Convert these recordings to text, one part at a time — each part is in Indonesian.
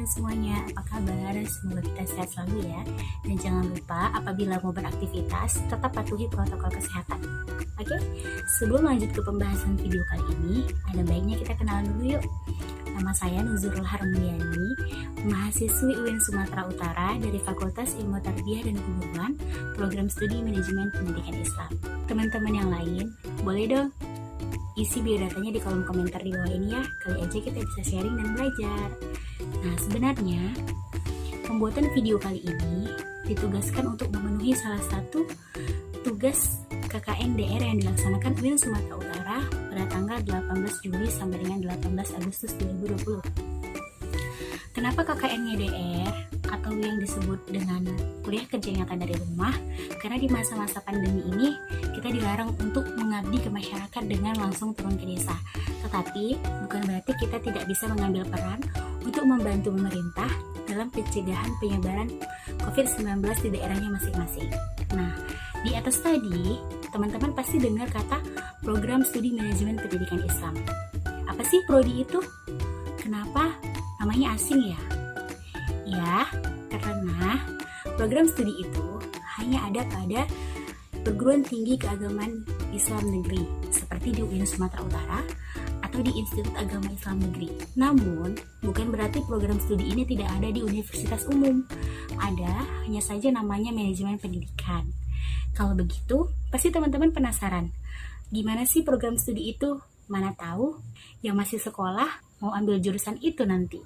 teman-teman semuanya, apa kabar? Semoga kita sehat selalu ya. Dan jangan lupa apabila mau beraktivitas, tetap patuhi protokol kesehatan. Oke, sebelum lanjut ke pembahasan video kali ini, ada baiknya kita kenalan dulu yuk. Nama saya Nuzurul Harmulyani, mahasiswi UIN Sumatera Utara dari Fakultas Ilmu Tarbiyah dan Keguruan, Program Studi Manajemen Pendidikan Islam. Teman-teman yang lain, boleh dong isi biodatanya di kolom komentar di bawah ini ya, kali aja kita bisa sharing dan belajar. Nah, sebenarnya pembuatan video kali ini ditugaskan untuk memenuhi salah satu tugas KKN DR yang dilaksanakan UIN Sumatera Utara pada tanggal 18 Juli sampai dengan 18 Agustus 2020. Kenapa KKN-nya DR atau yang disebut dengan kuliah kerja nyata dari rumah? Karena di masa-masa pandemi ini kita dilarang untuk mengabdi ke masyarakat dengan langsung turun ke desa. Tetapi bukan berarti kita tidak bisa mengambil peran untuk membantu pemerintah dalam pencegahan penyebaran COVID-19 di daerahnya masing-masing. Nah, di atas tadi teman-teman pasti dengar kata Program Studi Manajemen Pendidikan Islam. Apa sih prodi itu? Kenapa namanya asing ya? Ya, karena program studi itu hanya ada pada perguruan tinggi keagamaan Islam negeri seperti di UIN Sumatera Utara atau di Institut Agama Islam Negeri. Namun, bukan berarti program studi ini tidak ada di universitas umum. Ada, hanya saja namanya manajemen pendidikan. Kalau begitu, pasti teman-teman penasaran, gimana sih program studi itu? Mana tahu yang masih sekolah mau ambil jurusan itu nanti.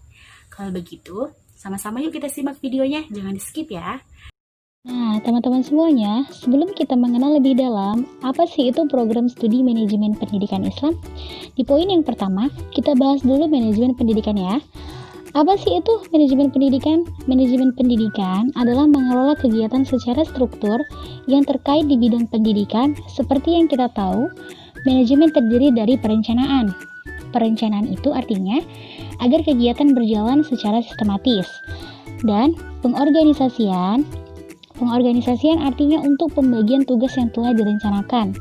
Kalau begitu, sama-sama yuk kita simak videonya, jangan di skip ya. Nah, teman-teman semuanya, sebelum kita mengenal lebih dalam apa sih itu program studi manajemen pendidikan Islam, di poin yang pertama, kita bahas dulu manajemen pendidikan ya. Apa sih itu manajemen pendidikan? Manajemen pendidikan adalah mengelola kegiatan secara struktur yang terkait di bidang pendidikan. Seperti yang kita tahu, manajemen terdiri dari perencanaan. Perencanaan itu artinya agar kegiatan berjalan secara sistematis. Dan pengorganisasian artinya untuk pembagian tugas yang telah direncanakan.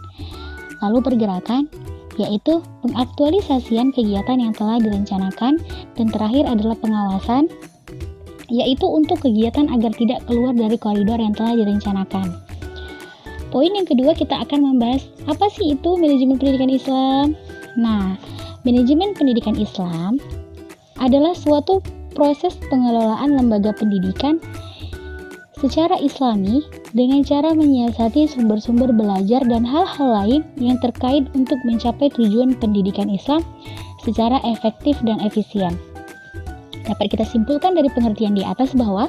Lalu pergerakan, yaitu pengaktualisasian kegiatan yang telah direncanakan. Dan terakhir adalah pengawasan, yaitu untuk kegiatan agar tidak keluar dari koridor yang telah direncanakan. Poin yang kedua, kita akan membahas apa sih itu manajemen pendidikan Islam. Nah, manajemen pendidikan Islam adalah suatu proses pengelolaan lembaga pendidikan secara islami dengan cara menyiasati sumber-sumber belajar dan hal-hal lain yang terkait untuk mencapai tujuan pendidikan Islam secara efektif dan efisien. Dapat kita simpulkan dari pengertian di atas bahwa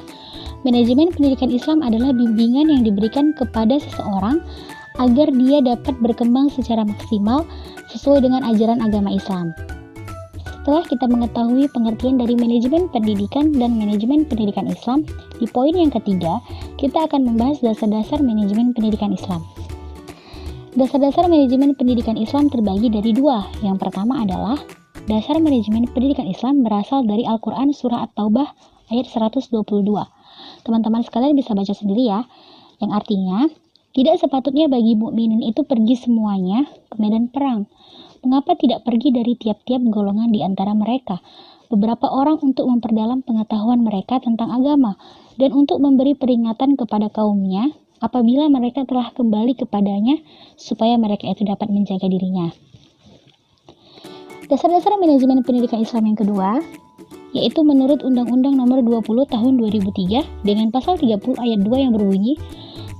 manajemen pendidikan Islam adalah bimbingan yang diberikan kepada seseorang agar dia dapat berkembang secara maksimal sesuai dengan ajaran agama Islam. Setelah kita mengetahui pengertian dari manajemen pendidikan dan manajemen pendidikan Islam, di poin yang ketiga, kita akan membahas dasar-dasar manajemen pendidikan Islam. Dasar-dasar manajemen pendidikan Islam terbagi dari dua. Yang pertama adalah dasar manajemen pendidikan Islam berasal dari Al-Quran Surah At-Taubah ayat 122. Teman-teman sekalian bisa baca sendiri ya, yang artinya, tidak sepatutnya bagi mukminin itu pergi semuanya ke medan perang. Mengapa tidak pergi dari tiap-tiap golongan di antara mereka, beberapa orang untuk memperdalam pengetahuan mereka tentang agama, dan untuk memberi peringatan kepada kaumnya apabila mereka telah kembali kepadanya, supaya mereka itu dapat menjaga dirinya. Dasar-dasar manajemen pendidikan Islam yang kedua, yaitu menurut Undang-Undang Nomor 20 Tahun 2003 dengan pasal 30 ayat 2 yang berbunyi,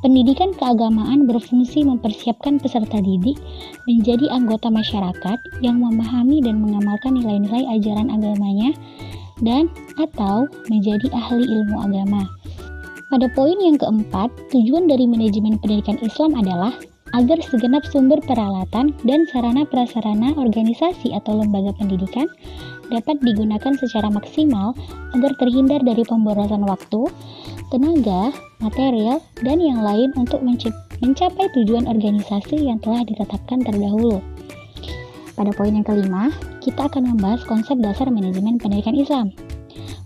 pendidikan keagamaan berfungsi mempersiapkan peserta didik menjadi anggota masyarakat yang memahami dan mengamalkan nilai-nilai ajaran agamanya dan atau menjadi ahli ilmu agama. Pada poin yang keempat, tujuan dari manajemen pendidikan Islam adalah agar segenap sumber peralatan dan sarana prasarana organisasi atau lembaga pendidikan dapat digunakan secara maksimal agar terhindar dari pemborosan waktu, tenaga, material, dan yang lain untuk mencapai tujuan organisasi yang telah ditetapkan terdahulu. Pada poin yang kelima, kita akan membahas konsep dasar manajemen pendidikan Islam.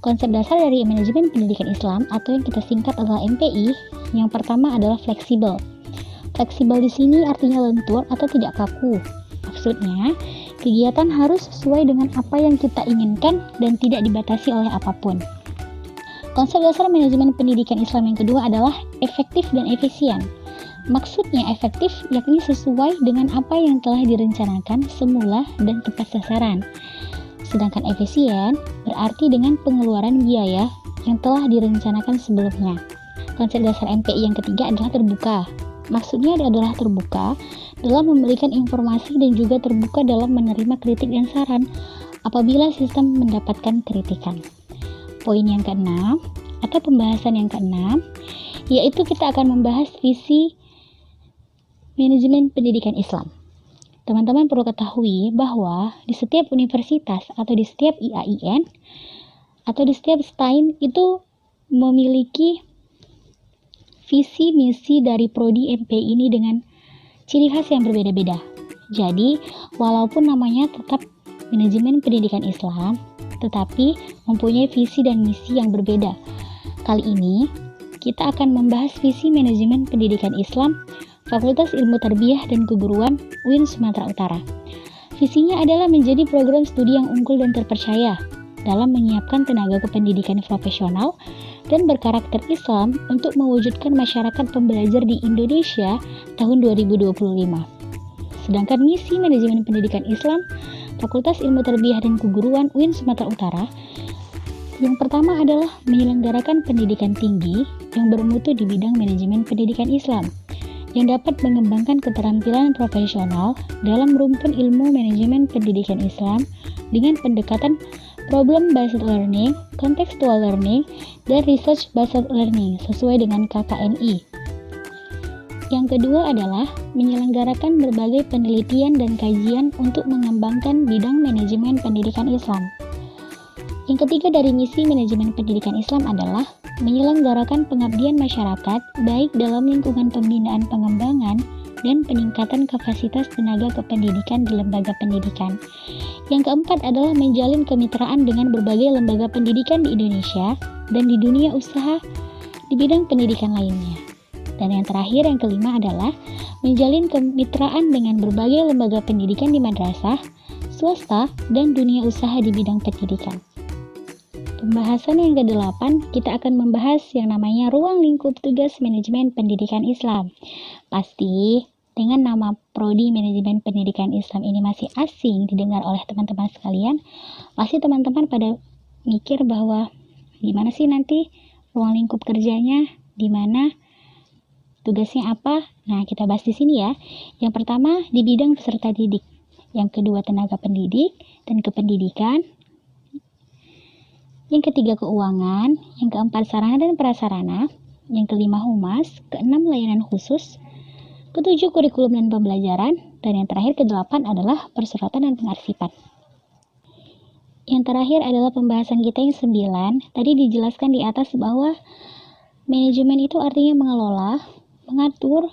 Konsep dasar dari manajemen pendidikan Islam atau yang kita singkat adalah MPI, yang pertama adalah fleksibel. Fleksibel di sini artinya lentur atau tidak kaku. Maksudnya, kegiatan harus sesuai dengan apa yang kita inginkan dan tidak dibatasi oleh apapun. Konsep dasar manajemen pendidikan Islam yang kedua adalah efektif dan efisien. Maksudnya efektif yakni sesuai dengan apa yang telah direncanakan semula dan tepat sasaran. Sedangkan efisien berarti dengan pengeluaran biaya yang telah direncanakan sebelumnya. Konsep dasar MPI yang ketiga adalah terbuka. Maksudnya adalah terbuka dalam memberikan informasi dan juga terbuka dalam menerima kritik dan saran apabila sistem mendapatkan kritikan. Poin yang keenam atau pembahasan yang keenam yaitu kita akan membahas visi manajemen pendidikan Islam. Teman-teman perlu ketahui bahwa di setiap universitas atau di setiap IAIN atau di setiap STAIN itu memiliki visi misi dari prodi MPI ini dengan ciri khas yang berbeda-beda. Jadi, walaupun namanya tetap manajemen pendidikan Islam, tetapi mempunyai visi dan misi yang berbeda. Kali ini, kita akan membahas visi manajemen pendidikan Islam Fakultas Ilmu Tarbiyah dan Keguruan UIN Sumatera Utara. Visinya adalah menjadi program studi yang unggul dan terpercaya dalam menyiapkan tenaga kependidikan profesional dan berkarakter Islam untuk mewujudkan masyarakat pembelajar di Indonesia tahun 2025. Sedangkan misi manajemen pendidikan Islam Fakultas Ilmu Tarbiyah dan Keguruan UIN Sumatera Utara yang pertama adalah menyelenggarakan pendidikan tinggi yang bermutu di bidang manajemen pendidikan Islam yang dapat mengembangkan keterampilan profesional dalam rumpun ilmu manajemen pendidikan Islam dengan pendekatan problem-based learning, contextual learning, dan research-based learning sesuai dengan KKNI. Yang kedua adalah menyelenggarakan berbagai penelitian dan kajian untuk mengembangkan bidang manajemen pendidikan Islam. Yang ketiga dari misi manajemen pendidikan Islam adalah menyelenggarakan pengabdian masyarakat baik dalam lingkungan pembinaan pengembangan dan peningkatan kapasitas tenaga kependidikan di lembaga pendidikan. Yang keempat adalah menjalin kemitraan dengan berbagai lembaga pendidikan di Indonesia dan di dunia usaha di bidang pendidikan lainnya. Dan yang terakhir, yang kelima adalah menjalin kemitraan dengan berbagai lembaga pendidikan di madrasah, swasta, dan dunia usaha di bidang pendidikan. Pembahasan yang ke-8, kita akan membahas yang namanya ruang lingkup tugas manajemen pendidikan Islam. Pasti dengan nama Prodi Manajemen Pendidikan Islam ini masih asing didengar oleh teman-teman sekalian, pasti teman-teman pada mikir bahwa gimana sih nanti ruang lingkup kerjanya, di mana, tugasnya apa? Nah, kita bahas di sini ya. Yang pertama di bidang peserta didik, yang kedua tenaga pendidik dan kependidikan, yang ketiga keuangan, yang keempat sarana dan prasarana, yang kelima humas, keenam layanan khusus, ketujuh kurikulum dan pembelajaran, dan yang terakhir ke-8 adalah persuratan dan pengarsipan. Yang terakhir adalah pembahasan kita yang 9. Tadi dijelaskan di atas bahwa manajemen itu artinya mengelola, mengatur,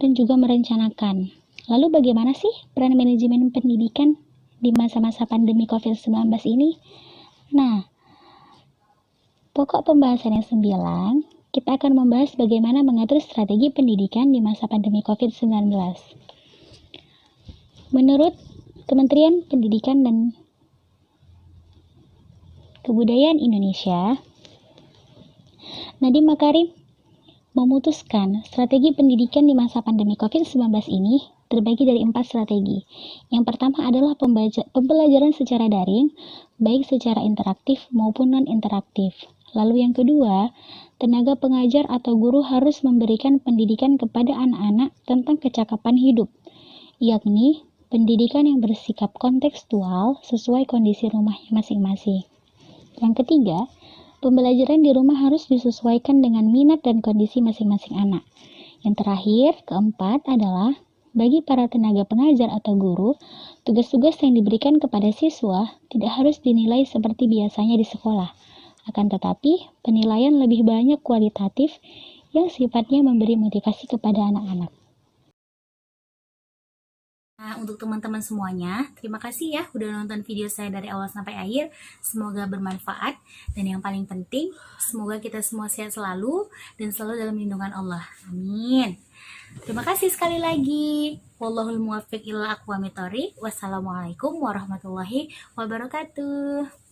dan juga merencanakan. Lalu bagaimana sih peran manajemen pendidikan di masa-masa pandemi COVID-19 ini? Nah, pokok pembahasan yang 9, kita akan membahas bagaimana mengatur strategi pendidikan di masa pandemi COVID-19. Menurut Kementerian Pendidikan dan Kebudayaan Indonesia, Nadiem Makarim memutuskan strategi pendidikan di masa pandemi COVID-19 ini terbagi dari 4 strategi. Yang pertama adalah pembelajaran secara daring, baik secara interaktif maupun non-interaktif. Lalu yang kedua, tenaga pengajar atau guru harus memberikan pendidikan kepada anak-anak tentang kecakapan hidup, yakni pendidikan yang bersikap kontekstual sesuai kondisi rumahnya masing-masing. Yang ketiga, pembelajaran di rumah harus disesuaikan dengan minat dan kondisi masing-masing anak. Yang terakhir, keempat adalah bagi para tenaga pengajar atau guru, tugas-tugas yang diberikan kepada siswa tidak harus dinilai seperti biasanya di sekolah. Akan tetapi, penilaian lebih banyak kualitatif yang sifatnya memberi motivasi kepada anak-anak. Nah, untuk teman-teman semuanya, terima kasih ya udah nonton video saya dari awal sampai akhir. Semoga bermanfaat dan yang paling penting, semoga kita semua sehat selalu dan selalu dalam lindungan Allah. Amin. Terima kasih sekali lagi. Wallahul muwaffiq ila aqwamit thoriq. Wassalamualaikum warahmatullahi wabarakatuh.